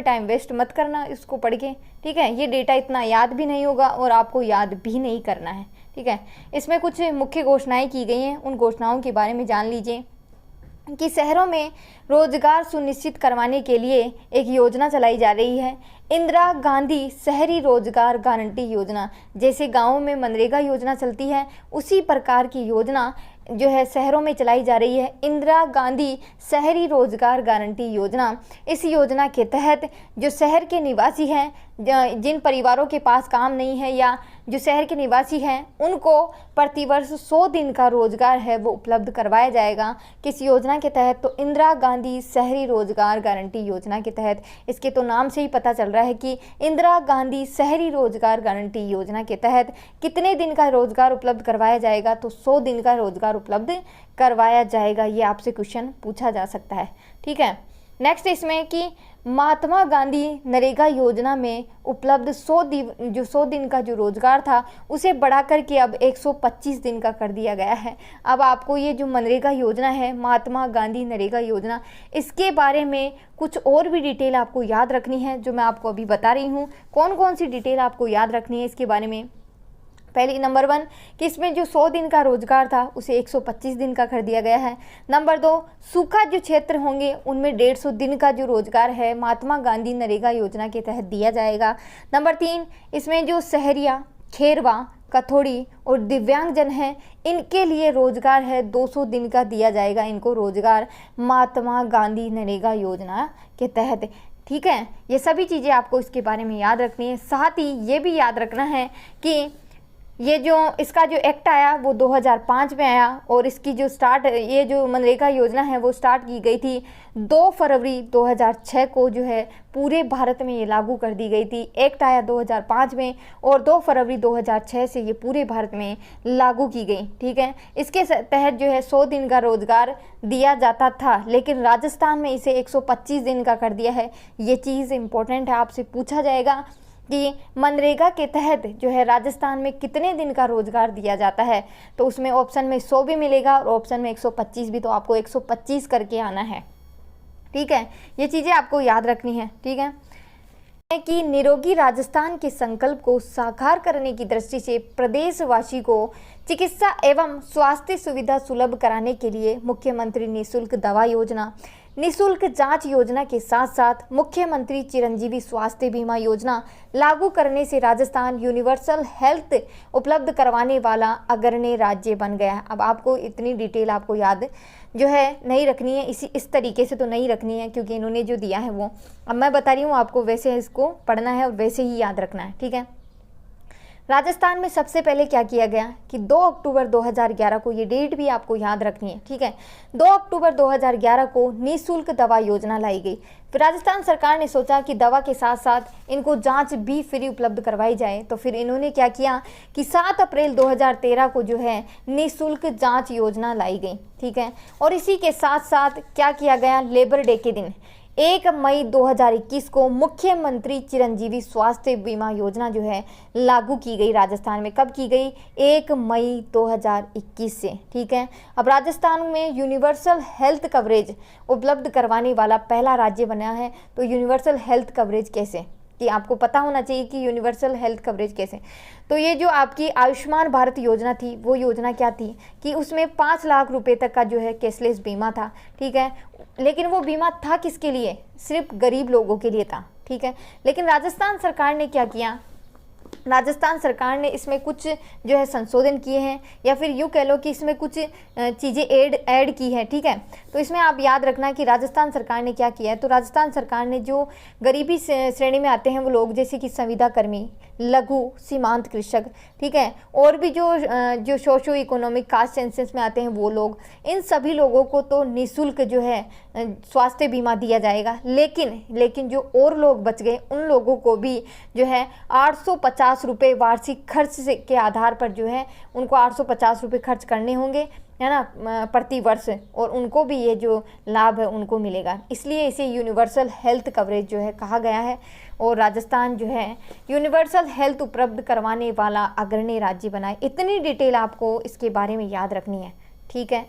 Time waste मत करना इसको पढ़ के, ठीक है। ये डेटा इतना याद भी नहीं होगा और आपको याद भी नहीं करना है, ठीक है। इसमें कुछ मुख्य घोषणाएं की गई हैं, उन घोषणाओं के बारे में जान लीजिए कि शहरों में रोजगार सुनिश्चित करवाने के लिए एक योजना चलाई जा रही है, इंदिरा गांधी शहरी रोजगार गारंटी योजना। जैसे गांवों में मनरेगा योजना चलती है, उसी प्रकार की योजना जो है शहरों में चलाई जा रही है, इंदिरा गांधी शहरी रोजगार गारंटी योजना। इस योजना के तहत जो शहर के निवासी हैं, जिन परिवारों के पास काम नहीं है या जो शहर के निवासी हैं, उनको प्रतिवर्ष 100 दिन का रोजगार है वो उपलब्ध करवाया जाएगा। किस योजना के तहत? तो इंदिरा गांधी शहरी रोजगार गारंटी योजना के तहत। इसके तो नाम से ही पता चल रहा है कि इंदिरा गांधी शहरी रोजगार गारंटी योजना के तहत कितने दिन का रोजगार उपलब्ध करवाया जाएगा? तो 100 दिन का रोजगार उपलब्ध करवाया जाएगा। ये आपसे क्वेश्चन पूछा जा सकता है, ठीक है। नेक्स्ट इसमें कि महात्मा गांधी नरेगा योजना में उपलब्ध 100 दिन का जो रोजगार था उसे बढ़ाकर के अब 125 दिन का कर दिया गया है। अब आपको ये जो मनरेगा योजना है, महात्मा गांधी नरेगा योजना, इसके बारे में कुछ और भी डिटेल आपको याद रखनी है, जो मैं आपको अभी बता रही हूँ। कौन कौन सी डिटेल आपको याद रखनी है इसके बारे में? पहली नंबर 1 कि इसमें जो 100 दिन का रोजगार था उसे 125 दिन का कर दिया गया है। नंबर 2, सूखा जो क्षेत्र होंगे उनमें 150 दिन का जो रोजगार है महात्मा गांधी नरेगा योजना के तहत दिया जाएगा। नंबर 3, इसमें जो शहरिया, खेरवा, कथोड़ी और दिव्यांगजन हैं, इनके लिए रोजगार है 200 दिन का दिया जाएगा, इनको रोजगार महात्मा गांधी नरेगा योजना के तहत, ठीक है। ये सभी चीज़ें आपको इसके बारे में याद रखनी है। साथ ही ये भी याद रखना है कि ये जो इसका जो एक्ट आया वो 2005 में आया और इसकी जो ये जो मनरेगा योजना है वो स्टार्ट की गई थी 2 फरवरी 2006 को, जो है पूरे भारत में ये लागू कर दी गई थी। एक्ट आया 2005 में और 2 फरवरी 2006 से ये पूरे भारत में लागू की गई, ठीक है। इसके तहत जो है 100 दिन का रोजगार दिया जाता था, लेकिन राजस्थान में इसे 125 दिन का कर दिया है। ये चीज़ इंपॉर्टेंट है, आपसे पूछा जाएगा कि मनरेगा के तहत जो है राजस्थान में कितने दिन का रोजगार दिया जाता है। तो उसमें ऑप्शन में 100 भी मिलेगा और ऑप्शन में 125 भी, तो आपको 125 करके आना है, ठीक है। ये चीज़ें आपको याद रखनी है, ठीक है। कि निरोगी राजस्थान के संकल्प को साकार करने की दृष्टि से प्रदेशवासी को चिकित्सा एवं स्वास्थ्य सुविधा सुलभ कराने के लिए मुख्यमंत्री निःशुल्क दवा योजना, निःशुल्क जांच योजना के साथ साथ मुख्यमंत्री चिरंजीवी स्वास्थ्य बीमा योजना लागू करने से राजस्थान यूनिवर्सल हेल्थ उपलब्ध करवाने वाला अग्रणी राज्य बन गया। अब आपको इतनी डिटेल आपको याद जो है नहीं रखनी है, इस तरीके से तो नहीं रखनी है, क्योंकि इन्होंने जो दिया है वो अब मैं बता रही हूँ आपको, वैसे इसको पढ़ना है और वैसे ही याद रखना है, ठीक है। राजस्थान में सबसे पहले क्या किया गया कि 2 अक्टूबर 2011 को, ये डेट भी आपको याद रखनी है, ठीक है। 2 अक्टूबर 2011 को निःशुल्क दवा योजना लाई गई। फिर राजस्थान सरकार ने सोचा कि दवा के साथ साथ इनको जांच भी फ्री उपलब्ध करवाई जाए, तो फिर इन्होंने क्या किया कि 7 अप्रैल 2013 को जो है निःशुल्क जांच योजना लाई गई, ठीक है। और इसी के साथ साथ क्या किया गया, लेबर डे के दिन 1 मई 2021 को मुख्यमंत्री चिरंजीवी स्वास्थ्य बीमा योजना जो है लागू की गई राजस्थान में। कब की गई? 1 मई 2021 से, ठीक है। अब राजस्थान में यूनिवर्सल हेल्थ कवरेज उपलब्ध करवाने वाला पहला राज्य बना है। तो यूनिवर्सल हेल्थ कवरेज कैसे, कि आपको पता होना चाहिए कि यूनिवर्सल हेल्थ कवरेज कैसे। तो ये जो आपकी आयुष्मान भारत योजना थी, वो योजना क्या थी कि उसमें 5 लाख रुपए तक का जो है कैशलेस बीमा था, ठीक है। लेकिन वो बीमा था किसके लिए? सिर्फ गरीब लोगों के लिए था, ठीक है। लेकिन राजस्थान सरकार ने क्या किया, राजस्थान सरकार ने इसमें कुछ जो है संशोधन किए हैं, या फिर यूँ कह लो कि इसमें कुछ चीज़ें ऐड की है, ठीक है। तो इसमें आप याद रखना कि राजस्थान सरकार ने क्या किया है। तो राजस्थान सरकार ने जो गरीबी श्रेणी में आते हैं वो लोग, जैसे कि संविदा कर्मी, लघु सीमांत कृषक, ठीक है, और भी जो सोशो इकोनॉमिक कास्ट सेंसस में आते हैं वो लोग, इन सभी लोगों को तो निःशुल्क जो है स्वास्थ्य बीमा दिया जाएगा। लेकिन जो और लोग बच गए उन लोगों को भी जो है 850 रुपये वार्षिक खर्च के आधार पर जो है उनको 850 रुपये खर्च करने होंगे, है ना, प्रति वर्ष, और उनको भी ये जो लाभ है उनको मिलेगा। इसलिए इसे यूनिवर्सल हेल्थ कवरेज जो है कहा गया है। और राजस्थान जो है यूनिवर्सल हेल्थ उपलब्ध करवाने वाला अग्रणी राज्य बना है। इतनी डिटेल आपको इसके बारे में याद रखनी है, ठीक है।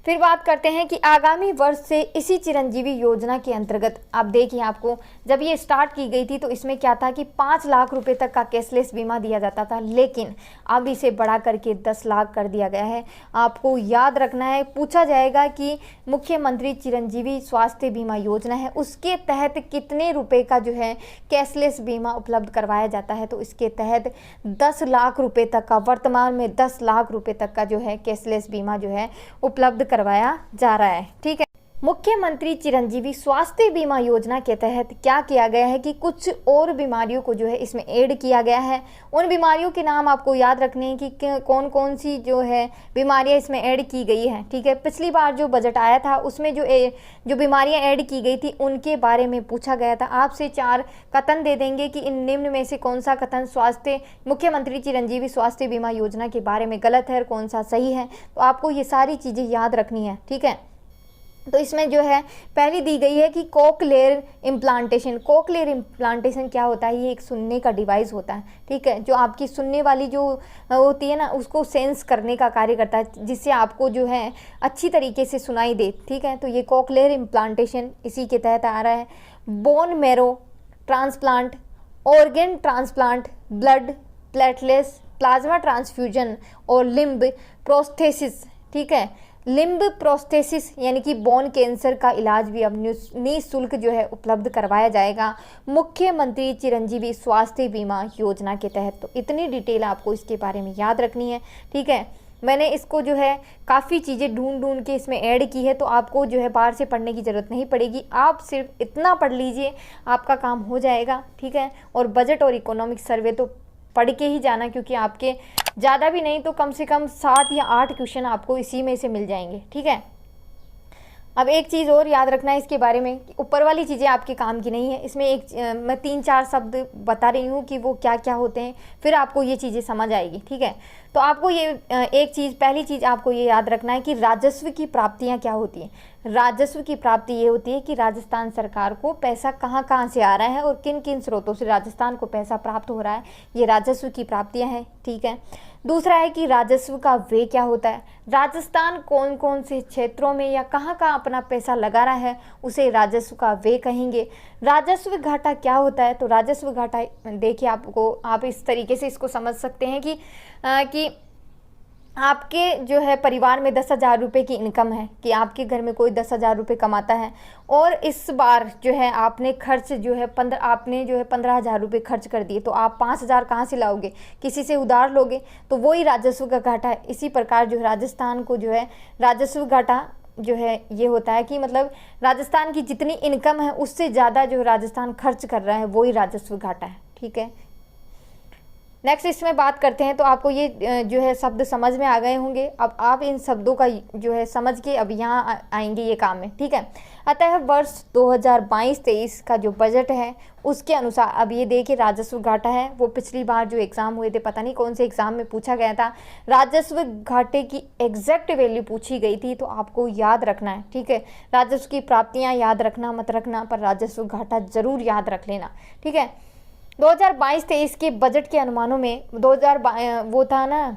फिर बात करते हैं कि आगामी वर्ष से इसी चिरंजीवी योजना के अंतर्गत आप देखिए, आपको जब ये स्टार्ट की गई थी तो इसमें क्या था कि 5 लाख रुपए तक का कैशलेस बीमा दिया जाता था, लेकिन अब इसे बढ़ा करके 10 लाख कर दिया गया है। आपको याद रखना है, पूछा जाएगा कि मुख्यमंत्री चिरंजीवी स्वास्थ्य बीमा योजना है, उसके तहत कितने रुपए का जो है कैशलेस बीमा उपलब्ध करवाया जाता है। तो इसके तहत 10 लाख रुपए तक का, वर्तमान में 10 लाख रुपए तक का जो है कैशलेस बीमा जो है उपलब्ध करवाया जा रहा है। ठीक है, मुख्यमंत्री चिरंजीवी स्वास्थ्य बीमा योजना के तहत क्या किया गया है कि कुछ और बीमारियों को जो है इसमें ऐड किया गया है। उन बीमारियों के नाम आपको याद रखने हैं कि कौन कौन सी जो है बीमारियां इसमें ऐड की गई हैं। ठीक है, पिछली बार जो बजट आया था उसमें जो बीमारियां ऐड की गई थी उनके बारे में पूछा गया था। आपसे 4 कथन दे देंगे कि इन निम्न में से कौन सा कथन मुख्यमंत्री चिरंजीवी स्वास्थ्य बीमा योजना के बारे में गलत है और कौन सा सही है। तो आपको ये सारी चीज़ें याद रखनी है। ठीक है, तो इसमें जो है पहली दी गई है कि कोक्लियर इम्प्लांटेशन। कोक्लियर इम्प्लांटेशन क्या होता है? ये एक सुनने का डिवाइस होता है। ठीक है, जो आपकी सुनने वाली जो होती है ना, उसको सेंस करने का कार्य करता है, जिससे आपको जो है अच्छी तरीके से सुनाई दे। ठीक है, तो ये कोक्लियर इम्प्लांटेशन इसी के तहत आ रहा है। Bone marrow transplant, organ transplant, blood platelets, plasma transfusion और लिम्ब प्रोस्थेसिस। ठीक है, लिम्ब प्रोस्थेसिस यानी कि बोन कैंसर का इलाज भी अब निःशुल्क जो है उपलब्ध करवाया जाएगा मुख्यमंत्री चिरंजीवी स्वास्थ्य बीमा योजना के तहत। तो इतनी डिटेल आपको इसके बारे में याद रखनी है। ठीक है, मैंने इसको जो है काफ़ी चीज़ें ढूंढ के इसमें ऐड की है, तो आपको जो है बाहर से पढ़ने की ज़रूरत नहीं पड़ेगी। आप सिर्फ इतना पढ़ लीजिए, आपका काम हो जाएगा। ठीक है, और बजट और इकोनॉमिक सर्वे तो पढ़ के ही जाना, क्योंकि आपके ज़्यादा भी नहीं तो कम से कम 7 या 8 क्वेश्चन आपको इसी में से मिल जाएंगे। ठीक है, अब एक चीज़ और याद रखना है इसके बारे में, ऊपर वाली चीज़ें आपके काम की नहीं है। इसमें मैं 3-4 शब्द बता रही हूँ कि वो क्या क्या होते हैं, फिर आपको ये चीज़ें समझ आएगी। ठीक है, तो आपको ये एक चीज़, पहली चीज़ आपको ये याद रखना है कि राजस्व की प्राप्तियाँ क्या होती हैं। राजस्व की प्राप्ति ये होती है कि राजस्थान सरकार को पैसा कहाँ कहाँ से आ रहा है और किन किन स्रोतों से राजस्थान को पैसा प्राप्त हो रहा है, ये राजस्व की प्राप्तियाँ हैं। ठीक है, दूसरा है कि राजस्व का व्यय क्या होता है। राजस्थान कौन कौन से क्षेत्रों में या कहाँ कहाँ अपना पैसा लगा रहा है, उसे राजस्व का व्यय कहेंगे। राजस्व घाटा क्या होता है? तो राजस्व घाटा देखिए, आप इस तरीके से इसको समझ सकते हैं कि आपके जो है परिवार में 10,000 रुपये की इनकम है, कि आपके घर में कोई 10,000 रुपये कमाता है और इस बार जो है आपने खर्च जो है 15,000 रुपये खर्च कर दिए, तो आप 5,000 कहाँ से लाओगे? किसी से उधार लोगे, तो वही राजस्व का घाटा है। इसी प्रकार जो राजस्थान को जो है राजस्व घाटा जो है ये होता है कि मतलब राजस्थान की जितनी इनकम है उससे ज़्यादा जो राजस्थान खर्च कर रहा है, वही राजस्व घाटा है। ठीक है, नेक्स्ट इसमें बात करते हैं। तो आपको ये जो है शब्द समझ में आ गए होंगे। अब आप इन शब्दों का जो है समझ के अब यहाँ आएंगे ये काम में। ठीक है, अतः वर्ष 2022-23 का जो बजट है उसके अनुसार अब ये देखिए राजस्व घाटा है, वो पिछली बार जो एग्ज़ाम हुए थे, पता नहीं कौन से एग्ज़ाम में पूछा गया था, राजस्व घाटे की एग्जैक्ट वैल्यू पूछी गई थी, तो आपको याद रखना है। ठीक है, राजस्व की प्राप्तियाँ याद रखना मत रखना, पर राजस्व घाटा ज़रूर याद रख लेना। ठीक है, 2022-23 के बजट के अनुमानों में वो था ना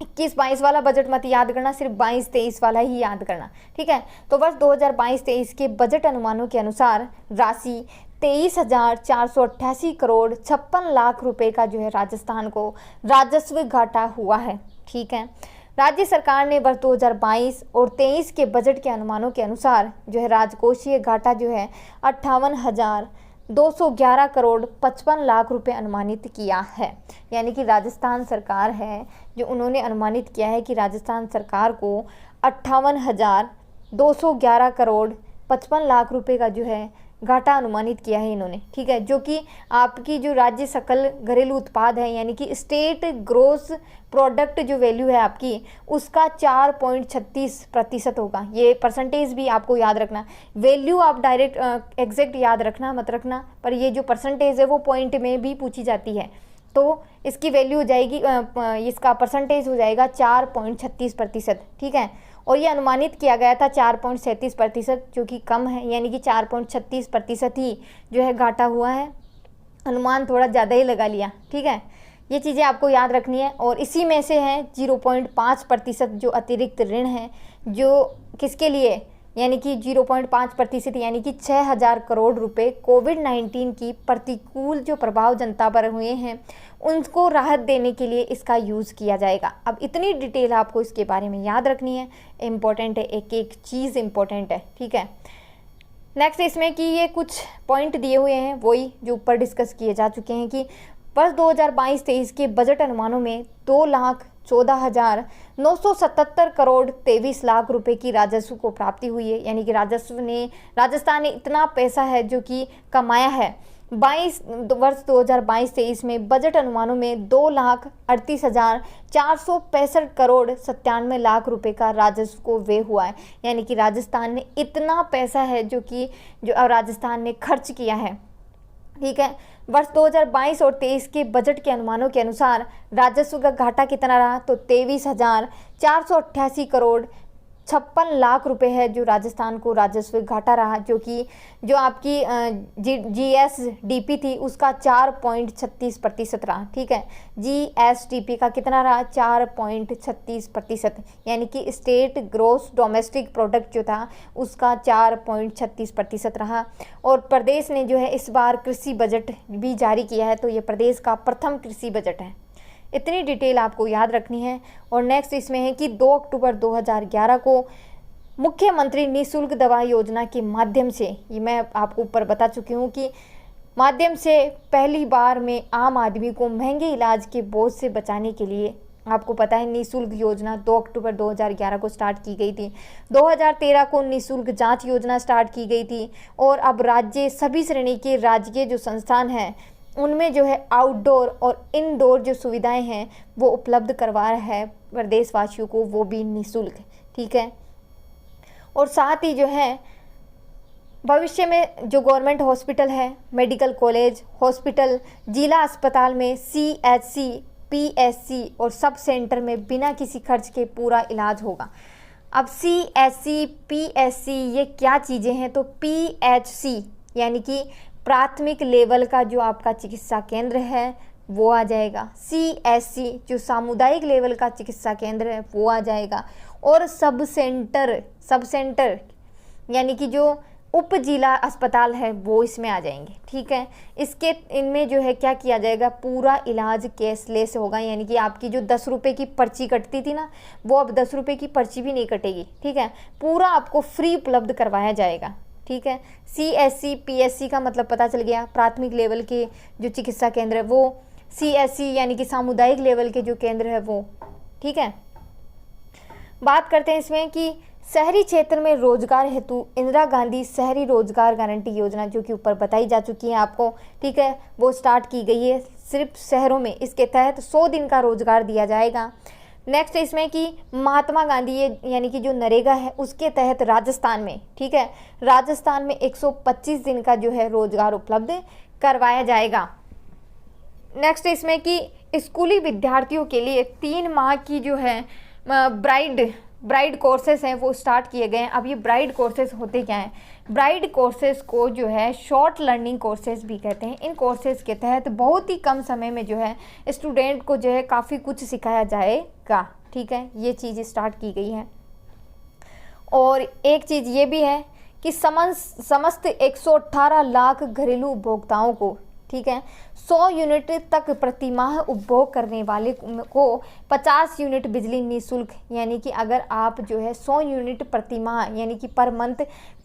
21-22 वाला बजट मत याद करना, सिर्फ 22-23 वाला ही याद करना। ठीक है, तो वर्ष 2022-23 के बजट अनुमानों के अनुसार राशि 23,488 करोड़ 56 लाख रुपए का जो है राजस्थान को राजस्व घाटा हुआ है। ठीक है, राज्य सरकार ने वर्ष 2022 और 23 के बजट के अनुमानों के अनुसार जो है राजकोषीय घाटा जो है 58,211 करोड़ 55 लाख रुपए अनुमानित किया है। यानी कि राजस्थान सरकार है जो उन्होंने अनुमानित किया है कि राजस्थान सरकार को 58,211 करोड़ 55 लाख रुपए का जो है घाटा अनुमानित किया है इन्होंने। ठीक है, जो कि आपकी जो राज्य सकल घरेलू उत्पाद है यानी कि स्टेट ग्रोस प्रोडक्ट जो वैल्यू है आपकी, उसका 4.36% होगा। ये परसेंटेज भी आपको याद रखना, वैल्यू आप डायरेक्ट एग्जैक्ट याद रखना मत रखना, पर ये जो परसेंटेज है वो पॉइंट में भी पूछी जाती है, तो इसकी वैल्यू हो जाएगी, इसका परसेंटेज हो जाएगा 4.36%। ठीक है, और ये अनुमानित किया गया था 4.37%, जो कि कम है, यानी कि 4.36% ही जो है घाटा हुआ है। अनुमान थोड़ा ज़्यादा ही लगा लिया। ठीक है, ये चीज़ें आपको याद रखनी है। और इसी में से है 0.5% जो अतिरिक्त ऋण है, जो किसके लिए, यानी कि 0.5% यानी कि 6,000 करोड़ रुपए कोविड-19 की प्रतिकूल जो प्रभाव जनता पर हुए हैं उनको राहत देने के लिए इसका यूज़ किया जाएगा। अब इतनी डिटेल आपको इसके बारे में याद रखनी है, इम्पोर्टेंट है, एक एक चीज़ इम्पोर्टेंट है, ठीक है। नेक्स्ट इसमें कि ये कुछ पॉइंट दिए हुए हैं वही जो ऊपर डिस्कस किए जा चुके हैं कि वर्ष 2022-23 के बजट अनुमानों में 2,14,977 करोड़ 23 लाख रुपए की राजस्व को प्राप्ति हुई है। यानी कि राजस्थान ने इतना पैसा है जो कि कमाया है। वर्ष 2022-23 में बजट अनुमानों में 2,38,465 करोड़ 97 लाख रुपए का राजस्व को व्यय हुआ है। यानी कि राजस्थान ने इतना पैसा है जो राजस्थान ने खर्च किया है, ठीक है। वर्ष 2022 और 23 के बजट के अनुमानों के अनुसार राजस्व का घाटा कितना रहा, तो 23,488 करोड़ 56 लाख रुपए है जो राजस्थान को राजस्व घाटा रहा, जो आपकी GSDP थी उसका 4.36% रहा, ठीक है। GSDP का कितना रहा, 4.36%, यानी कि स्टेट ग्रोस डोमेस्टिक प्रोडक्ट जो था उसका 4.36% रहा। और प्रदेश ने जो है इस बार कृषि बजट भी जारी किया है, तो ये प्रदेश का प्रथम कृषि बजट है। इतनी डिटेल आपको याद रखनी है। और नेक्स्ट इसमें है कि 2 अक्टूबर 2011 को मुख्यमंत्री निःशुल्क दवा योजना के माध्यम से, ये मैं आपको ऊपर बता चुकी हूँ कि माध्यम से पहली बार में आम आदमी को महंगे इलाज के बोझ से बचाने के लिए, आपको पता है निःशुल्क योजना 2 अक्टूबर 2011 को स्टार्ट की गई थी। 2013 को निःशुल्क जांच योजना स्टार्ट की गई थी। और अब सभी श्रेणी के राजकीय जो संस्थान हैं उनमें जो है आउटडोर और इनडोर जो सुविधाएं हैं वो उपलब्ध करवा रहा है प्रदेशवासियों को, वो भी निःशुल्क, ठीक है। और साथ ही जो है भविष्य में जो गवर्नमेंट हॉस्पिटल है, मेडिकल कॉलेज, हॉस्पिटल, जिला अस्पताल में CHC, PSC और सब सेंटर में बिना किसी खर्च के पूरा इलाज होगा। अब CHC, PSC ये क्या चीज़ें हैं, तो PHC यानी कि प्राथमिक लेवल का जो आपका चिकित्सा केंद्र है वो आ जाएगा। CHC जो सामुदायिक लेवल का चिकित्सा केंद्र है वो आ जाएगा। और सब सेंटर यानी कि जो उप जिला अस्पताल है वो इसमें आ जाएंगे, ठीक है। इनमें जो है क्या किया जाएगा, पूरा इलाज कैशलेस होगा। यानी कि आपकी जो 10 रुपये की पर्ची कटती थी ना, वो अब 10 रुपये की पर्ची भी नहीं कटेगी, ठीक है। पूरा आपको फ्री उपलब्ध करवाया जाएगा, ठीक है। CHC, PSC का मतलब पता चल गया, प्राथमिक लेवल के जो चिकित्सा केंद्र है वो। CHC यानी कि सामुदायिक लेवल के जो केंद्र है वो, ठीक है। बात करते हैं इसमें कि शहरी क्षेत्र में रोजगार हेतु इंदिरा गांधी शहरी रोजगार गारंटी योजना जो कि ऊपर बताई जा चुकी है आपको, ठीक है, वो स्टार्ट की गई है सिर्फ शहरों में। इसके तहत 100 दिन का रोजगार दिया जाएगा। नेक्स्ट इसमें कि महात्मा गांधी यानी कि जो नरेगा है उसके तहत राजस्थान में, ठीक है, राजस्थान में 125 दिन का जो है रोजगार उपलब्ध करवाया जाएगा। नेक्स्ट इसमें कि स्कूली विद्यार्थियों के लिए 3 माह की जो है ब्राइड कोर्सेस हैं वो स्टार्ट किए गए हैं। अब ये ब्राइड कोर्सेस होते क्या हैं, ब्राइड कोर्सेस को जो है शॉर्ट लर्निंग कोर्सेस भी कहते हैं। इन कोर्सेस के तहत बहुत ही कम समय में जो है स्टूडेंट को जो है काफ़ी कुछ सिखाया जाएगा, ठीक है, ये चीज़ स्टार्ट की गई है। और एक चीज़ ये भी है कि समस्त 118 लाख घरेलू उपभोक्ताओं को, ठीक है, 100 यूनिट तक प्रति माह उपभोग करने वाले को 50 यूनिट बिजली निःशुल्क, यानी कि अगर आप जो है 100 यूनिट प्रति माह यानी कि पर मंथ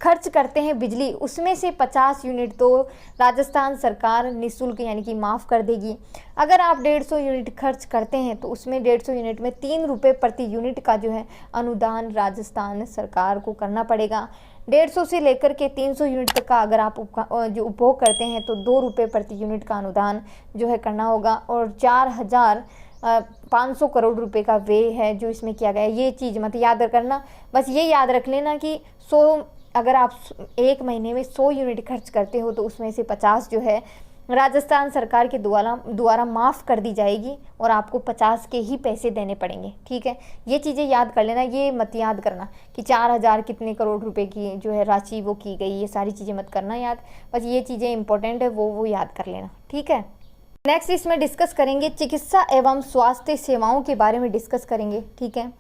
खर्च करते हैं बिजली, उसमें से 50 यूनिट तो राजस्थान सरकार निःशुल्क यानी कि माफ़ कर देगी। अगर आप 150 यूनिट खर्च करते हैं तो उसमें 150 यूनिट में 3 रुपये प्रति यूनिट का जो है अनुदान राजस्थान सरकार को करना पड़ेगा। 150 से लेकर के 300 यूनिट तक का अगर आप जो उपभोग करते हैं तो 2 रुपये प्रति यूनिट का अनुदान जो है करना होगा। और 4,500 करोड़ रुपए का व्यय है जो इसमें किया गया है। ये चीज़ मत याद करना, बस ये याद रख लेना कि अगर आप एक महीने में 100 यूनिट खर्च करते हो तो उसमें से 50 जो है राजस्थान सरकार के द्वारा माफ़ कर दी जाएगी और आपको 50 के ही पैसे देने पड़ेंगे, ठीक है। ये चीज़ें याद कर लेना, ये मत याद करना कि 4,000 कितने करोड़ रुपए की जो है राशि वो की गई, ये सारी चीज़ें मत करना याद, बस ये चीज़ें इंपॉर्टेंट है वो याद कर लेना, ठीक है। नेक्स्ट इसमें डिस्कस करेंगे चिकित्सा एवं स्वास्थ्य सेवाओं के बारे में डिस्कस करेंगे। ठीक है,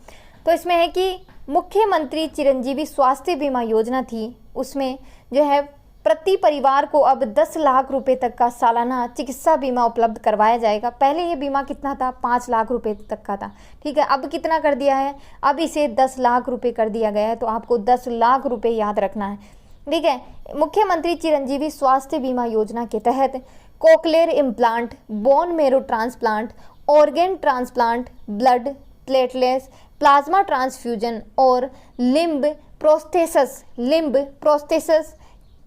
तो इसमें है कि मुख्यमंत्री चिरंजीवी स्वास्थ्य बीमा योजना थी, उसमें जो है प्रति परिवार को अब 10 लाख रुपए तक का सालाना चिकित्सा बीमा उपलब्ध करवाया जाएगा। पहले ये बीमा कितना था, 5 लाख रुपए तक का था। ठीक है, अब कितना कर दिया है, अब इसे 10 लाख रुपए कर दिया गया है, तो आपको 10 लाख रुपए याद रखना है। ठीक है, मुख्यमंत्री चिरंजीवी स्वास्थ्य बीमा योजना के तहत cochlear implant, bone marrow transplant, organ transplant, blood platelets, plasma transfusion और लिम्ब प्रोस्थेसिस,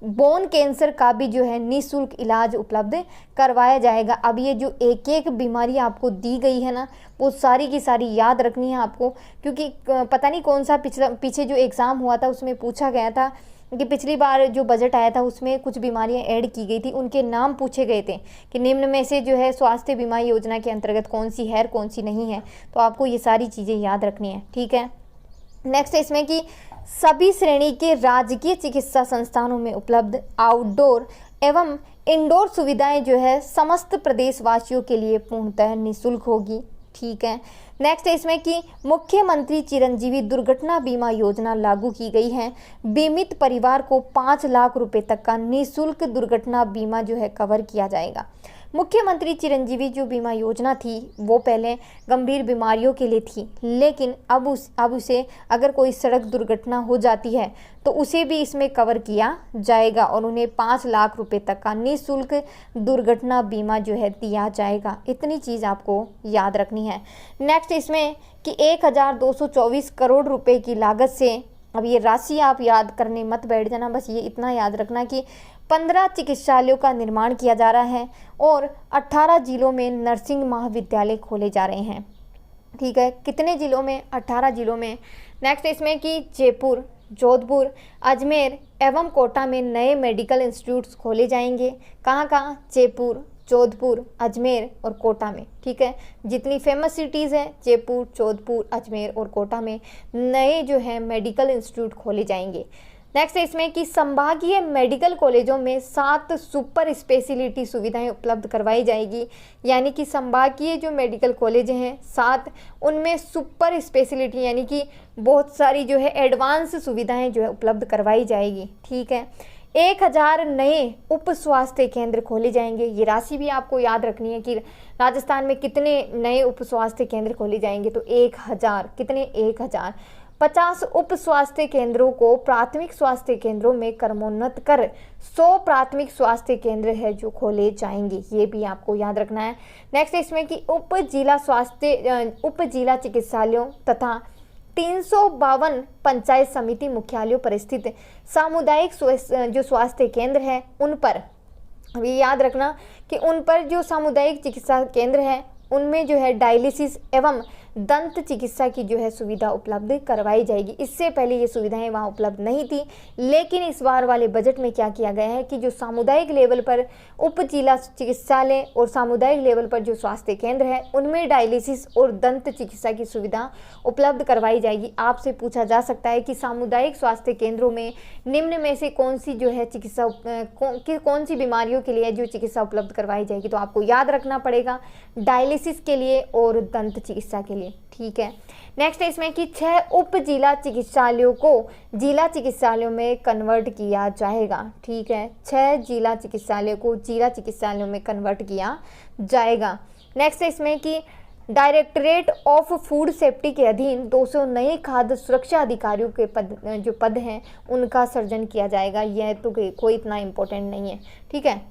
बोन कैंसर का भी जो है निःशुल्क इलाज उपलब्ध करवाया जाएगा। अब ये जो एक एक बीमारी आपको दी गई है ना, वो सारी की सारी याद रखनी है आपको, क्योंकि पता नहीं कौन सा पीछे जो एग्ज़ाम हुआ था उसमें पूछा गया था कि पिछली बार जो बजट आया था उसमें कुछ बीमारियां ऐड की गई थी, उनके नाम पूछे गए थे कि निम्न में से जो है स्वास्थ्य बीमा योजना के अंतर्गत कौन सी है और कौन सी नहीं है, तो आपको ये सारी चीज़ें याद रखनी है। ठीक है, नेक्स्ट इसमें कि सभी श्रेणी के राजकीय चिकित्सा संस्थानों में उपलब्ध आउटडोर एवं इंडोर सुविधाएं जो है समस्त प्रदेशवासियों के लिए पूर्णतः निःशुल्क होगी। ठीक है, नेक्स्ट है इसमें कि मुख्यमंत्री चिरंजीवी दुर्घटना बीमा योजना लागू की गई है। बीमित परिवार को 5 लाख रुपए तक का निःशुल्क दुर्घटना बीमा जो है कवर किया जाएगा। मुख्यमंत्री चिरंजीवी जो बीमा योजना थी वो पहले गंभीर बीमारियों के लिए थी, लेकिन अब उसे अगर कोई सड़क दुर्घटना हो जाती है तो उसे भी इसमें कवर किया जाएगा और उन्हें 5 लाख रुपए तक का निःशुल्क दुर्घटना बीमा जो है दिया जाएगा। इतनी चीज़ आपको याद रखनी है। नेक्स्ट इसमें कि 1224 करोड़ रुपए की लागत से, अब ये राशि आप याद करने मत बैठ जाना, बस ये इतना याद रखना कि 15 चिकित्सालयों का निर्माण किया जा रहा है और 18 जिलों में नर्सिंग महाविद्यालय खोले जा रहे हैं। ठीक है, कितने जिलों में, 18 जिलों में। नेक्स्ट इसमें कि जयपुर, जोधपुर, अजमेर एवं कोटा में नए मेडिकल इंस्टीट्यूट्स खोले जाएंगे। कहाँ कहाँ, जयपुर, जोधपुर, अजमेर और कोटा में। ठीक है, जितनी फेमस सिटीज़ हैं जयपुर, जोधपुर, अजमेर और कोटा में नए जो है मेडिकल इंस्टीट्यूट खोले जाएंगे। नेक्स्ट है इसमें कि संभागीय मेडिकल कॉलेजों में 7 सुपर स्पेशलिटी सुविधाएं उपलब्ध करवाई जाएगी, यानी कि संभागीय जो मेडिकल कॉलेज हैं 7, उनमें सुपर स्पेशलिटी यानी कि बहुत सारी जो है एडवांस सुविधाएं जो है उपलब्ध करवाई जाएगी। ठीक है, 1000 नए उप स्वास्थ्य केंद्र खोले जाएंगे। ये राशि भी आपको याद रखनी है कि राजस्थान में कितने नए उप स्वास्थ्य केंद्र खोले जाएंगे, तो 1000, कितने, 1000। 50 उप स्वास्थ्य केंद्रों को प्राथमिक स्वास्थ्य केंद्रों में क्रमोन्नत कर 100 प्राथमिक स्वास्थ्य केंद्र है जो खोले जाएंगे, ये भी आपको याद रखना है। नेक्स्ट इसमें कि उप जिला चिकित्सालयों तथा 352 पंचायत समिति मुख्यालयों पर स्थित सामुदायिक जो स्वास्थ्य केंद्र है उन पर, अभी याद रखना कि उन पर जो सामुदायिक चिकित्सा केंद्र है उनमें जो है डायलिसिस एवं दंत चिकित्सा की जो है सुविधा उपलब्ध करवाई जाएगी। इससे पहले ये सुविधाएं वहाँ उपलब्ध नहीं थी, लेकिन इस बार वाले बजट में क्या किया गया है कि जो सामुदायिक लेवल पर उप जिला चिकित्सालय और सामुदायिक लेवल पर जो स्वास्थ्य केंद्र है उनमें डायलिसिस और दंत चिकित्सा की सुविधा उपलब्ध करवाई जाएगी। आपसे पूछा जा सकता है कि सामुदायिक स्वास्थ्य केंद्रों में निम्न में से कौन सी जो है चिकित्सा कौन सी बीमारियों के लिए जो चिकित्सा उपलब्ध करवाई जाएगी, तो आपको याद रखना पड़ेगा डायलिसिस के लिए और दंत चिकित्सा के लिए। ठीक है, नेक्स्ट है इसमें कि 6 उप जिला चिकित्सालयों को जिला चिकित्सालयों में कन्वर्ट किया जाएगा। ठीक है, 6 जिला चिकित्सालयों को जिला चिकित्सालयों में कन्वर्ट किया जाएगा। नेक्स्ट है इसमें कि डायरेक्टरेट ऑफ फूड सेफ्टी के अधीन 200 नए खाद्य सुरक्षा अधिकारियों के पद हैं उनका सृजन किया जाएगा। यह तो कोई इतना इम्पोर्टेंट नहीं है। ठीक है,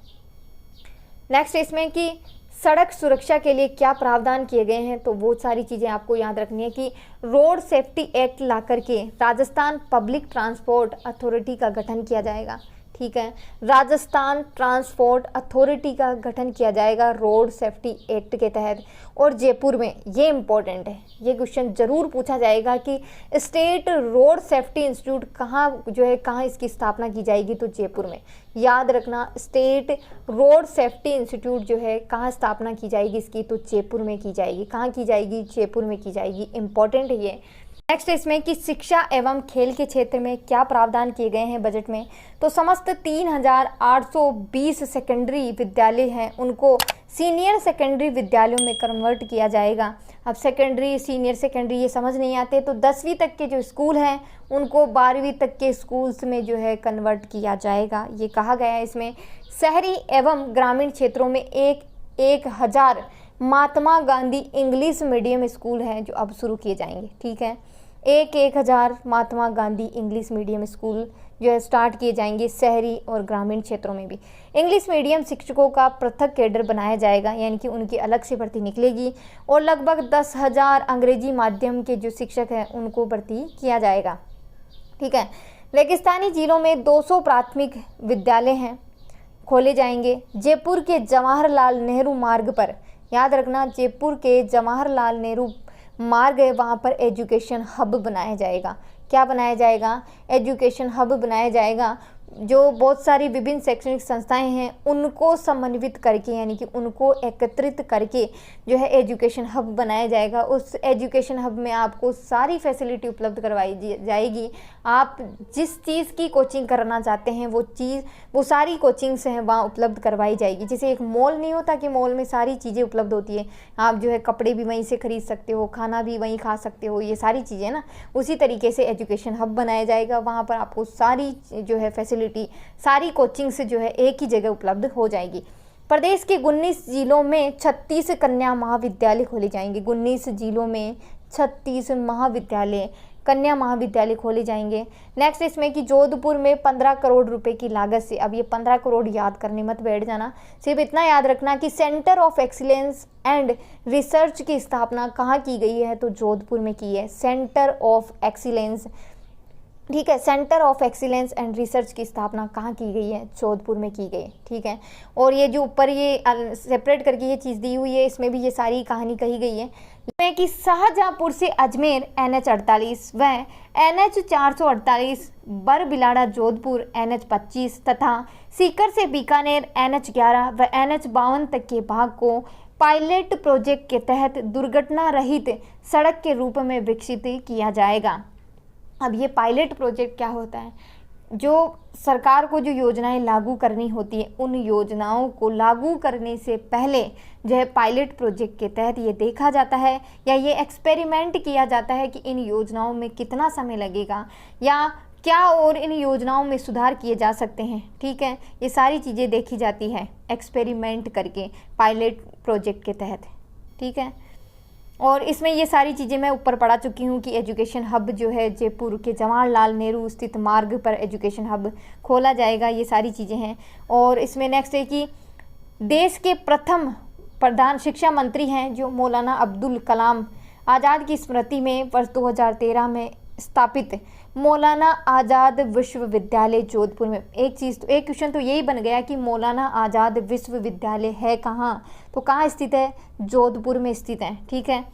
नेक्स्ट इसमें कि सड़क सुरक्षा के लिए क्या प्रावधान किए गए हैं, तो वो सारी चीज़ें आपको याद रखनी है कि रोड सेफ्टी एक्ट ला करके राजस्थान पब्लिक ट्रांसपोर्ट अथॉरिटी का गठन किया जाएगा। ठीक है, राजस्थान ट्रांसपोर्ट अथॉरिटी का गठन किया जाएगा रोड सेफ्टी एक्ट के तहत। और जयपुर में, ये इम्पोर्टेंट है, ये क्वेश्चन जरूर पूछा जाएगा कि स्टेट रोड सेफ्टी इंस्टीट्यूट कहाँ इसकी स्थापना की जाएगी, तो जयपुर में। याद रखना, स्टेट रोड सेफ्टी इंस्टीट्यूट जो है कहाँ स्थापना की जाएगी इसकी, तो जयपुर में की जाएगी। कहाँ की जाएगी, जयपुर में की जाएगी। इम्पोर्टेंट है ये। नेक्स्ट इसमें कि शिक्षा एवं खेल के क्षेत्र में क्या प्रावधान किए गए हैं बजट में, तो समस्त 3820 सेकेंडरी विद्यालय हैं उनको सीनियर सेकेंडरी विद्यालयों में कन्वर्ट किया जाएगा। अब सेकेंडरी, सीनियर सेकेंडरी ये समझ नहीं आते तो 10वीं तक के जो स्कूल हैं उनको 12वीं तक के स्कूल्स में जो है कन्वर्ट किया जाएगा, ये कहा गया है इसमें। शहरी एवं ग्रामीण क्षेत्रों में 1000 Mahatma Gandhi English medium school हैं जो अब शुरू किए जाएंगे, ठीक है। 1000 Mahatma Gandhi English medium school जो है स्टार्ट किए जाएंगे शहरी और ग्रामीण क्षेत्रों में भी। इंग्लिश मीडियम शिक्षकों का पृथक कैडर बनाया जाएगा, यानी कि उनकी अलग से भर्ती निकलेगी, और लगभग 10,000 अंग्रेजी माध्यम के जो शिक्षक हैं उनको भर्ती किया जाएगा, ठीक है। रेगिस्तानी जिलों में 200 प्राथमिक विद्यालय हैं खोले जाएंगे। जयपुर के जवाहरलाल नेहरू मार्ग पर, याद रखना जयपुर के जवाहरलाल नेहरू मार्ग है, वहाँ पर एजुकेशन हब बनाया जाएगा। क्या बनाया जाएगा? एजुकेशन हब बनाया जाएगा। जो बहुत सारी विभिन्न शैक्षणिक संस्थाएं हैं उनको समन्वित करके, यानी कि उनको एकत्रित करके जो है एजुकेशन हब बनाया जाएगा। उस एजुकेशन हब में आपको सारी फैसिलिटी उपलब्ध करवाई जाएगी। आप जिस चीज़ की कोचिंग करना चाहते हैं वो सारी कोचिंग्स हैं वहाँ उपलब्ध करवाई जाएगी। जैसे एक मॉल नहीं होता कि मॉल में सारी चीज़ें उपलब्ध होती है, आप जो है कपड़े भी वहीं से खरीद सकते हो, खाना भी वहीं खा सकते हो, ये सारी चीज़ें ना, उसी तरीके से एजुकेशन हब बनाया जाएगा। वहाँ पर आपको सारी जो है फैसिलिटी, सारी कोचिंग से जो है एक ही जगह उपलब्ध हो जाएगी। प्रदेश के 19 जिलों में 36 कन्या महाविद्यालय खोले जाएंगे। 19 जिलों में 36 महाविद्यालय, कन्या महाविद्यालय खोले जाएंगे। नेक्स्ट इसमें कि जोधपुर में 15 करोड़ रुपए की लागत से, अब ये 15 करोड़ याद करने मत बैठ जाना, सिर्फ इतना याद रखना कि centre of excellence and research की स्थापना कहाँ की गई है? तो जोधपुर में की है, सेंटर ऑफ एक्सीलेंस, ठीक है। Centre of excellence and research की स्थापना कहाँ की गई है? जोधपुर में की गई, ठीक है। और ये जो ऊपर ये सेपरेट करके ये चीज़ दी हुई है, इसमें भी ये सारी कहानी कही गई है कि शाहजहाँपुर से अजमेर NH 48 व NH 448, बरबिलाड़ा जोधपुर NH 25 तथा सीकर से बीकानेर NH 11 व NH 52 तक के भाग को पायलट प्रोजेक्ट के तहत दुर्घटना रहित सड़क के रूप में विकसित किया जाएगा। अब ये पायलट प्रोजेक्ट क्या होता है? जो सरकार को जो योजनाएं लागू करनी होती है, उन योजनाओं को लागू करने से पहले जो है पायलट प्रोजेक्ट के तहत ये देखा जाता है या ये एक्सपेरिमेंट किया जाता है कि इन योजनाओं में कितना समय लगेगा या क्या और इन योजनाओं में सुधार किए जा सकते हैं, ठीक है। ये सारी चीज़ें देखी जाती है एक्सपेरिमेंट करके पायलट प्रोजेक्ट के तहत, ठीक है। और इसमें ये सारी चीज़ें मैं ऊपर पढ़ा चुकी हूँ कि एजुकेशन हब जो है जयपुर के जवाहरलाल नेहरू स्थित मार्ग पर एजुकेशन हब खोला जाएगा, ये सारी चीज़ें हैं। और इसमें नेक्स्ट है कि देश के प्रथम प्रधान शिक्षा मंत्री हैं जो मौलाना अब्दुल कलाम आज़ाद की स्मृति में वर्ष 2013 में स्थापित मौलाना आज़ाद विश्वविद्यालय जोधपुर में। एक क्वेश्चन तो यही बन गया कि मौलाना आज़ाद विश्वविद्यालय है कहाँ? तो कहाँ स्थित है? जोधपुर में स्थित है, ठीक है।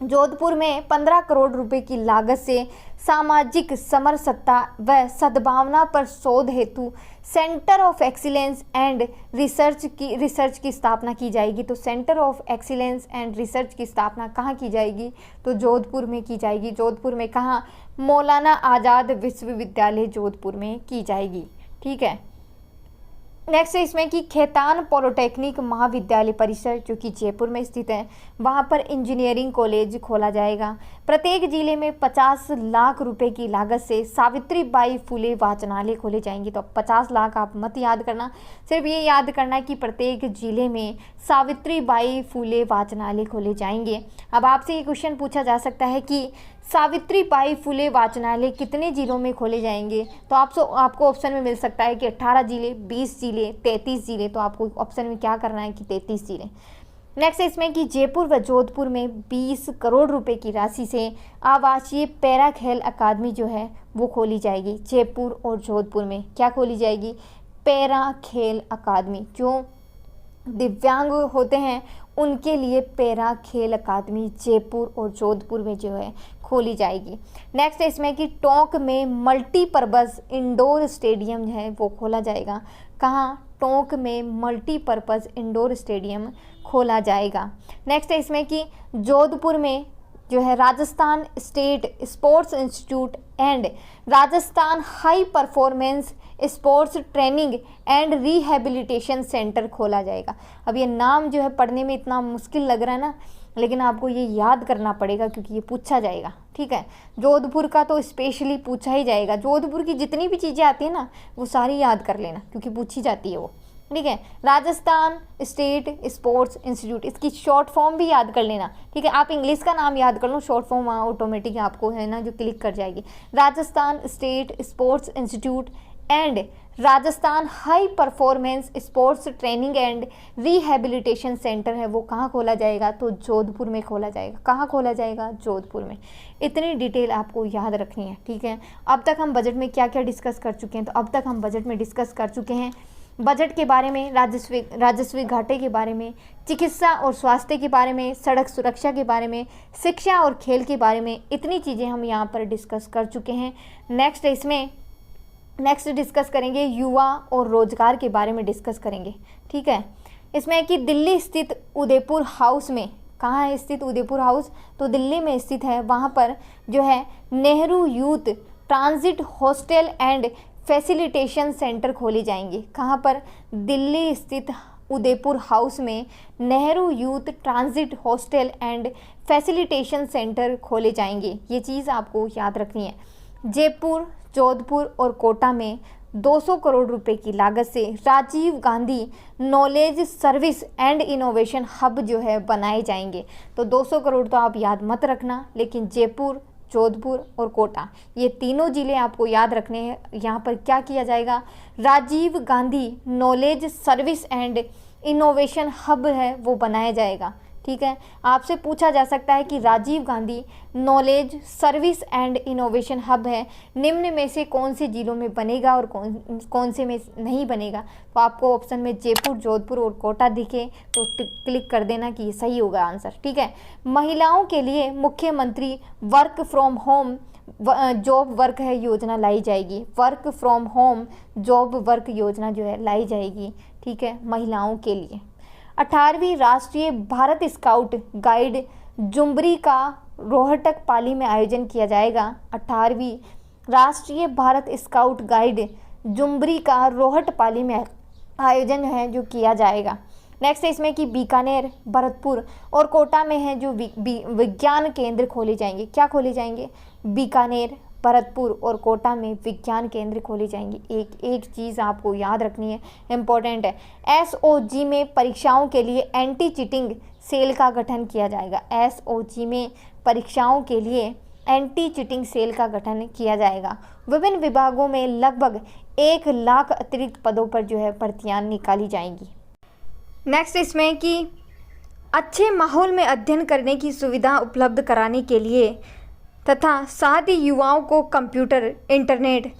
जोधपुर में 15 करोड़ रुपए की लागत से सामाजिक समरसता व सद्भावना पर शोध हेतु centre of excellence and research की स्थापना की जाएगी। तो centre of excellence and research की स्थापना कहाँ की जाएगी? तो जोधपुर में की जाएगी। जोधपुर में कहाँ? मौलाना आज़ाद विश्वविद्यालय जोधपुर में की जाएगी, ठीक है। नेक्स्ट है इसमें कि खेतान पॉलिटेक्निक महाविद्यालय परिसर जो कि जयपुर में स्थित है, वहाँ पर इंजीनियरिंग कॉलेज खोला जाएगा। प्रत्येक जिले में 50 लाख रुपए की लागत से सावित्रीबाई फुले वाचनालय खोले जाएंगे। तो 50 लाख आप मत याद करना, सिर्फ ये याद करना कि प्रत्येक जिले में सावित्रीबाई फुले वाचनालय खोले जाएंगे। अब आपसे ये क्वेश्चन पूछा जा सकता है कि सावित्रीबाई फुले वाचनालय कितने जिलों में खोले जाएंगे? तो आपको ऑप्शन में मिल सकता है कि 18 जिले, 20 जिले, 33 जिले। तो आपको ऑप्शन में क्या करना है कि 33 जिले। नेक्स्ट है इसमें कि जयपुर व जोधपुर में 20 करोड़ रुपए की राशि से आवासीय पैरा खेल अकादमी जो है वो खोली जाएगी। जयपुर और जोधपुर में क्या खोली जाएगी? पैरा खेल अकादमी। जो दिव्यांग होते हैं उनके लिए पैरा खेल अकादमी जयपुर और जोधपुर में जो है खोली जाएगी। नेक्स्ट है इसमें कि टोंक में मल्टीपर्पज़ इंडोर स्टेडियम है वो खोला जाएगा। कहाँ? टोंक में मल्टीपर्पज़ इंडोर स्टेडियम खोला जाएगा। नेक्स्ट है इसमें कि जोधपुर में जो है Rajasthan state sports institute and Rajasthan high performance sports training and rehabilitation centre खोला जाएगा। अब ये नाम जो है पढ़ने में इतना मुश्किल लग रहा है ना, लेकिन आपको ये याद करना पड़ेगा क्योंकि ये पूछा जाएगा, ठीक है। जोधपुर का तो स्पेशली पूछा ही जाएगा। जोधपुर की जितनी भी चीज़ें आती हैं ना वो सारी याद कर लेना क्योंकि पूछी जाती है वो, ठीक है। राजस्थान स्टेट स्पोर्ट्स इंस्टीट्यूट, इसकी शॉर्ट फॉर्म भी याद कर लेना, ठीक है। आप इंग्लिश का नाम याद कर लो, शॉर्ट फॉर्म ऑटोमेटिक आपको है ना जो क्लिक कर जाएगी। Rajasthan state sports institute and Rajasthan high performance sports training and rehabilitation centre है वो कहाँ खोला जाएगा, तो जोधपुर में खोला जाएगा। कहाँ खोला जाएगा, जोधपुर में। इतनी डिटेल आपको याद रखनी है, ठीक है। अब तक हम बजट में क्या क्या डिस्कस कर चुके हैं, तो अब तक हम बजट में डिस्कस कर चुके हैं बजट के बारे में, राजस्व घाटे के बारे में, चिकित्सा और स्वास्थ्य के बारे में, सड़क सुरक्षा के बारे में, शिक्षा और खेल के बारे में। इतनी चीज़ें हम यहाँ पर डिस्कस कर चुके हैं। नेक्स्ट डिस्कस करेंगे युवा और रोजगार के बारे में डिस्कस करेंगे, ठीक है। इसमें कि दिल्ली स्थित उदयपुर हाउस में, कहाँ है स्थित उदयपुर हाउस, तो दिल्ली में स्थित है। वहाँ पर जो है Nehru youth transit hostel and facilitation centre खोले जाएंगे। कहाँ पर, दिल्ली स्थित उदयपुर हाउस में Nehru youth transit hostel and facilitation centre खोले जाएंगे। ये चीज़ आपको याद रखनी है। जयपुर, जोधपुर और कोटा में 200 करोड़ रुपए की लागत से Rajiv Gandhi knowledge service and innovation hub जो है बनाए जाएंगे। तो 200 करोड़ तो आप याद मत रखना, लेकिन जयपुर, जोधपुर और कोटा ये तीनों ज़िले आपको याद रखने हैं। यहाँ पर क्या किया जाएगा, Rajiv Gandhi knowledge service and innovation hub है वो बनाया जाएगा, ठीक है। आपसे पूछा जा सकता है कि Rajiv Gandhi knowledge service and innovation hub है, निम्न में से कौन से जिलों में बनेगा और कौन से में नहीं बनेगा। तो आपको ऑप्शन में जयपुर, जोधपुर और कोटा दिखे तो क्लिक कर देना कि ये सही होगा आंसर, ठीक है। महिलाओं के लिए मुख्यमंत्री work from home job work है योजना लाई जाएगी। Work from home job work योजना जो है लाई जाएगी, ठीक है, महिलाओं के लिए। 18वीं राष्ट्रीय भारत स्काउट गाइड जुमरी का रोहतक पाली में आयोजन किया जाएगा। 18वीं राष्ट्रीय भारत स्काउट गाइड जुमरी का रोहट पाली में आयोजन है जो किया जाएगा। नेक्स्ट है इसमें कि बीकानेर, भरतपुर और कोटा में है जो विज्ञान केंद्र खोले जाएंगे। क्या खोले जाएंगे, बीकानेर, भरतपुर और कोटा में विज्ञान केंद्र खोले जाएंगे। एक चीज़ आपको याद रखनी है, इम्पोर्टेंट है। एसओजी में परीक्षाओं के लिए एंटी चीटिंग सेल का गठन किया जाएगा। एसओजी में परीक्षाओं के लिए एंटी चीटिंग सेल का गठन किया जाएगा। विभिन्न विभागों में लगभग 1 लाख अतिरिक्त पदों पर जो है भर्तियाँ निकाली जाएंगी। नेक्स्ट इसमें कि अच्छे माहौल में अध्ययन करने की सुविधा उपलब्ध कराने के लिए तथा साथ ही युवाओं को कंप्यूटर, इंटरनेट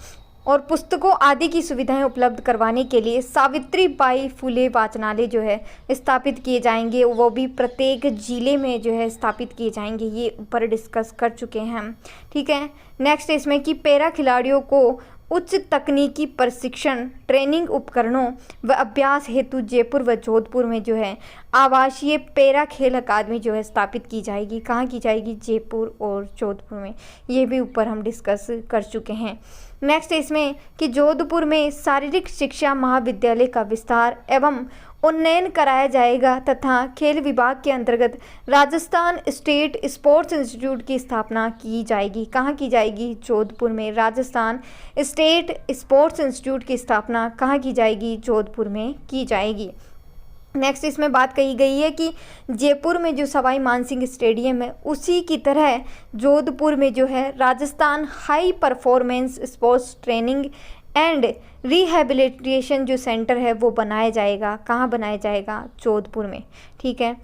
और पुस्तकों आदि की सुविधाएं उपलब्ध करवाने के लिए सावित्रीबाई फुले वाचनालय जो है स्थापित किए जाएंगे। वो भी प्रत्येक जिले में जो है स्थापित किए जाएंगे। ये ऊपर डिस्कस कर चुके हैं हम, ठीक है। नेक्स्ट इसमें कि पैरा खिलाड़ियों को उच्च तकनीकी प्रशिक्षण, ट्रेनिंग उपकरणों व अभ्यास हेतु जयपुर व जोधपुर में जो है आवासीय पैरा खेल अकादमी जो है स्थापित की जाएगी। कहाँ की जाएगी, जयपुर और जोधपुर में। ये भी ऊपर हम डिस्कस कर चुके हैं। नेक्स्ट इसमें कि जोधपुर में शारीरिक शिक्षा महाविद्यालय का विस्तार एवं उन्नयन कराया जाएगा तथा खेल विभाग के अंतर्गत राजस्थान स्टेट स्पोर्ट्स इंस्टीट्यूट की स्थापना की जाएगी। कहाँ की जाएगी, जोधपुर में। राजस्थान स्टेट स्पोर्ट्स इंस्टीट्यूट की स्थापना कहाँ की जाएगी, जोधपुर में की जाएगी। नेक्स्ट इसमें बात कही गई है कि जयपुर में जो सवाई मानसिंह स्टेडियम है उसी की तरह जोधपुर में जो है Rajasthan high performance sports training and rehabilitation जो सेंटर है वो बनाया जाएगा। कहाँ बनाया जाएगा, जोधपुर में, ठीक है।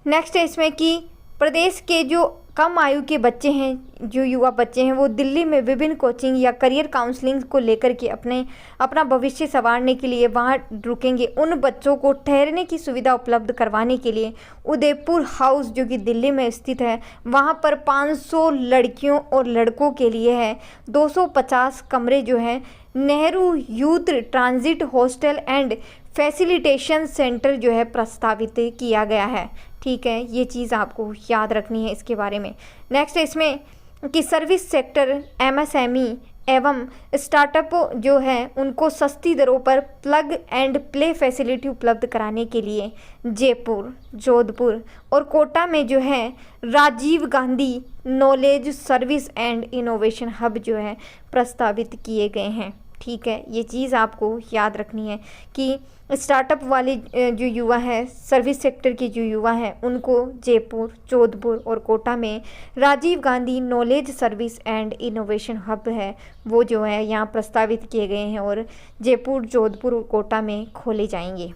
नेक्स्ट है इसमें कि प्रदेश के जो कम आयु के बच्चे हैं, जो युवा बच्चे हैं, वो दिल्ली में विभिन्न कोचिंग या करियर काउंसलिंग को लेकर के अपना भविष्य संवारने के लिए वहाँ रुकेंगे। उन बच्चों को ठहरने की सुविधा उपलब्ध करवाने के लिए उदयपुर हाउस जो कि दिल्ली में स्थित है, वहाँ पर 500 लड़कियों और लड़कों के लिए है। 250 कमरे जो हैं Nehru youth transit hostel and facilitation centre जो है प्रस्तावित किया गया है, ठीक है। ये चीज़ आपको याद रखनी है इसके बारे में। नेक्स्ट इसमें कि सर्विस सेक्टर, एमएसएमई एवं स्टार्टअप जो है उनको सस्ती दरों पर प्लग एंड प्ले फैसिलिटी उपलब्ध कराने के लिए जयपुर, जोधपुर और कोटा में जो है Rajiv Gandhi knowledge service and innovation hub जो है प्रस्तावित किए गए हैं। ठीक है, ये चीज़ आपको याद रखनी है कि स्टार्टअप वाले जो युवा है, सर्विस सेक्टर के जो युवा हैं, उनको जयपुर, जोधपुर और कोटा में Rajiv Gandhi knowledge service and innovation hub है वो जो है यहाँ प्रस्तावित किए गए हैं और जयपुर, जोधपुर और कोटा में खोले जाएंगे।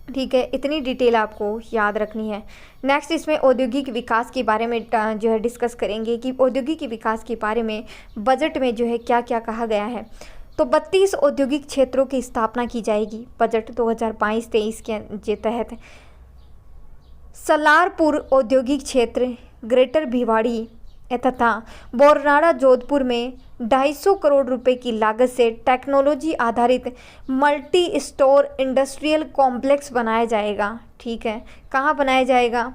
ठीक है, इतनी डिटेल आपको याद रखनी है। नेक्स्ट इसमें औद्योगिक विकास के बारे में जो है डिस्कस करेंगे कि औद्योगिक विकास के बारे में बजट में जो है क्या क्या कहा गया है। तो 32 औद्योगिक क्षेत्रों की स्थापना की जाएगी बजट 2022-23 के तहत। सलारपुर औद्योगिक क्षेत्र, ग्रेटर भिवाड़ी तथा बोरनाड़ा जोधपुर में 250 करोड़ रुपए की लागत से टेक्नोलॉजी आधारित मल्टी स्टोर इंडस्ट्रियल कॉम्प्लेक्स बनाया जाएगा। ठीक है, कहाँ बनाया जाएगा?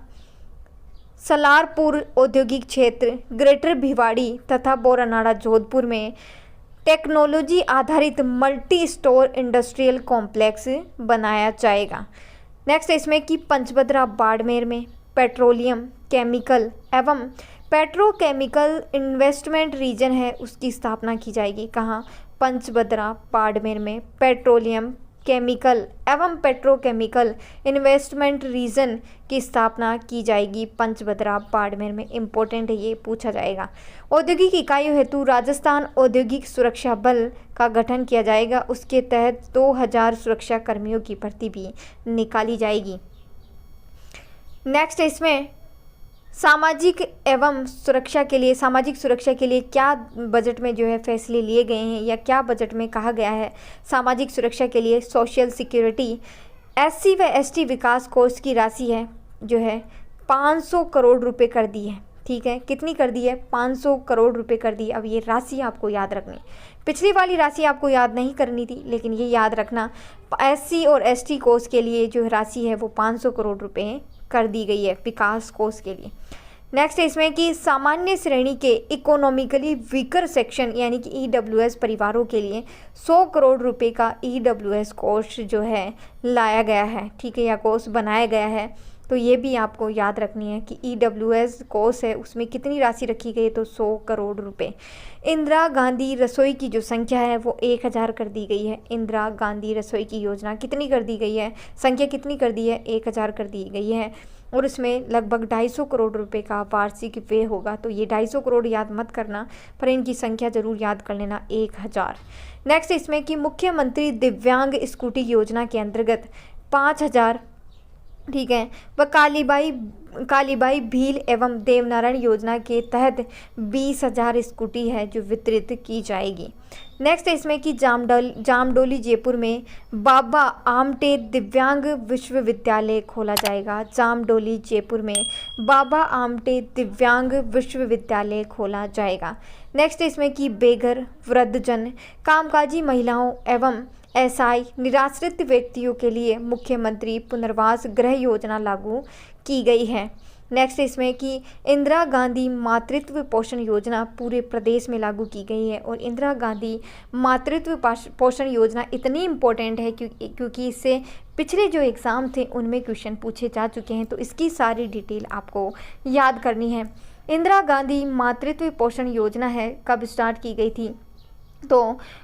सलारपुर औद्योगिक क्षेत्र, ग्रेटर भिवाड़ी तथा बोरनाड़ा जोधपुर में टेक्नोलॉजी आधारित मल्टी स्टोर इंडस्ट्रियल कॉम्प्लेक्स बनाया जाएगा। नेक्स्ट इसमें कि पंचभद्रा बाड़मेर में पेट्रोलियम, केमिकल एवं पेट्रोकेमिकल इन्वेस्टमेंट रीजन है उसकी स्थापना की जाएगी। कहाँ? पंचभद्रा बाड़मेर में पेट्रोलियम, केमिकल एवं पेट्रोकेमिकल इन्वेस्टमेंट रीजन की स्थापना की जाएगी पंचभद्रा बाड़मेर में। इम्पोर्टेंट है, ये पूछा जाएगा। औद्योगिक इकाइयों हेतु राजस्थान औद्योगिक सुरक्षा बल का गठन किया जाएगा। उसके तहत 2000 सुरक्षा कर्मियों की भर्ती भी निकाली जाएगी। नेक्स्ट इसमें सामाजिक सुरक्षा के लिए क्या बजट में जो है फैसले लिए गए हैं या क्या बजट में कहा गया है। सामाजिक सुरक्षा के लिए सोशल सिक्योरिटी SC व ST विकास कोष की राशि है जो है 500 करोड़ रुपए कर दी है। ठीक है, कितनी कर दी है? 500 करोड़ रुपए कर दी। अब ये राशि आपको याद रखनी, पिछली वाली राशि आपको याद नहीं करनी थी, लेकिन ये याद रखना SC और ST कोष के लिए जो राशि है वो 500 करोड़ रुपए कर दी गई है विकास कोष के लिए। नेक्स्ट इसमें कि सामान्य श्रेणी के इकोनॉमिकली वीकर सेक्शन यानी कि EWS परिवारों के लिए 100 करोड़ रुपए का EWS कोष जो है लाया गया है। ठीक है, या कोष बनाया गया है। तो ये भी आपको याद रखनी है कि EWS कोष है उसमें कितनी राशि रखी गई है, तो 100 करोड़ रुपए। इंदिरा गांधी रसोई की जो संख्या है वो 1000 कर दी गई है। इंदिरा गांधी रसोई की योजना कितनी कर दी गई है? संख्या कितनी कर दी है? 1000 कर दी गई है और उसमें लगभग 250 करोड़ रुपए का वार्षिक व्यय होगा। तो ये 250 करोड़ याद मत करना, पर इनकी संख्या जरूर याद कर लेना, 1000। नेक्स्ट इसमें कि मुख्यमंत्री दिव्यांग स्कूटी योजना के अंतर्गत 5000, ठीक है, व कालीबाई भील एवं देवनारायण योजना के तहत 20,000 स्कूटी है जो वितरित की जाएगी। नेक्स्ट इसमें कि जामडोली जयपुर में बाबा आमटे दिव्यांग विश्वविद्यालय खोला जाएगा। जामडोली जयपुर में बाबा आमटे दिव्यांग विश्वविद्यालय खोला जाएगा। नेक्स्ट इसमें कि बेघर, वृद्धजन, कामकाजी महिलाओं एवं SI निराश्रित व्यक्तियों के लिए मुख्यमंत्री पुनर्वास गृह योजना लागू की गई है। नेक्स्ट इसमें कि इंदिरा गांधी मातृत्व पोषण योजना पूरे प्रदेश में लागू की गई है। और इंदिरा गांधी मातृत्व पोषण योजना इतनी इम्पोर्टेंट है क्योंकि इससे पिछले जो एग्ज़ाम थे उनमें क्वेश्चन पूछे जा चुके हैं, तो इसकी सारी डिटेल आपको याद करनी है। इंदिरा गांधी मातृत्व पोषण योजना है कब स्टार्ट की गई थी? तो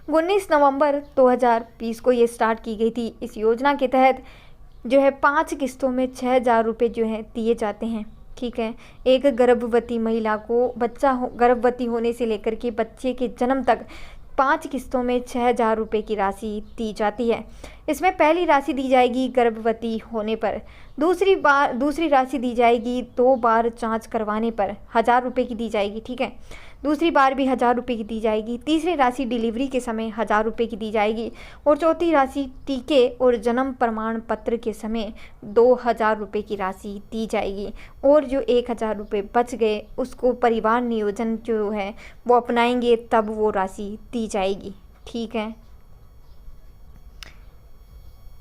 19 नवंबर 2020 को ये स्टार्ट की गई थी। इस योजना के तहत जो है 5 किस्तों में 6000 रुपये जो है दिए जाते हैं। ठीक है, एक गर्भवती महिला को गर्भवती होने से लेकर के बच्चे के जन्म तक 5 किस्तों में 6000 रुपये की राशि दी जाती है। इसमें पहली राशि दी जाएगी गर्भवती होने पर, दूसरी राशि दी जाएगी 2 बार जांच करवाने पर 1000 रुपये की दी जाएगी। ठीक है, दूसरी बार भी 1000 रुपये की दी जाएगी। तीसरी राशि डिलीवरी के समय 1000 रुपये की दी जाएगी और चौथी राशि टीके और जन्म प्रमाण पत्र के समय 2000 रुपये की राशि दी जाएगी। और जो 1000 रुपये बच गए उसको परिवार नियोजन जो है वो अपनाएंगे तब वो राशि दी जाएगी। ठीक है,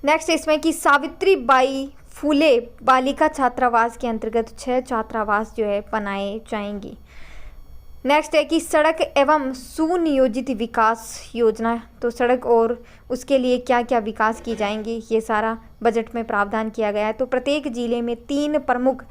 नेक्स्ट इसमें कि सावित्रीबाई फूले बालिका छात्रावास के अंतर्गत 6 छात्रावास जो है बनाए जाएंगे। नेक्स्ट है कि सड़क एवं सुनियोजित विकास योजना, तो सड़क और उसके लिए क्या क्या विकास किए जाएंगे ये सारा बजट में प्रावधान किया गया है। तो प्रत्येक जिले में 3 प्रमुख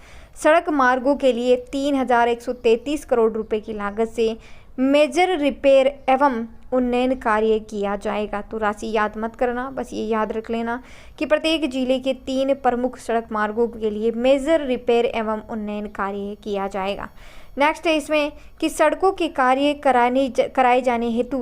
सड़क मार्गों के लिए 3133 करोड़ रुपए की लागत से मेजर रिपेयर एवं उन्नयन कार्य किया जाएगा। तो राशि याद मत करना, बस ये याद रख लेना कि प्रत्येक जिले के 3 प्रमुख सड़क मार्गों के लिए मेजर रिपेयर एवं उन्नयन कार्य किया जाएगा। नेक्स्ट है इसमें कि सड़कों के कार्य कराए जाने हेतु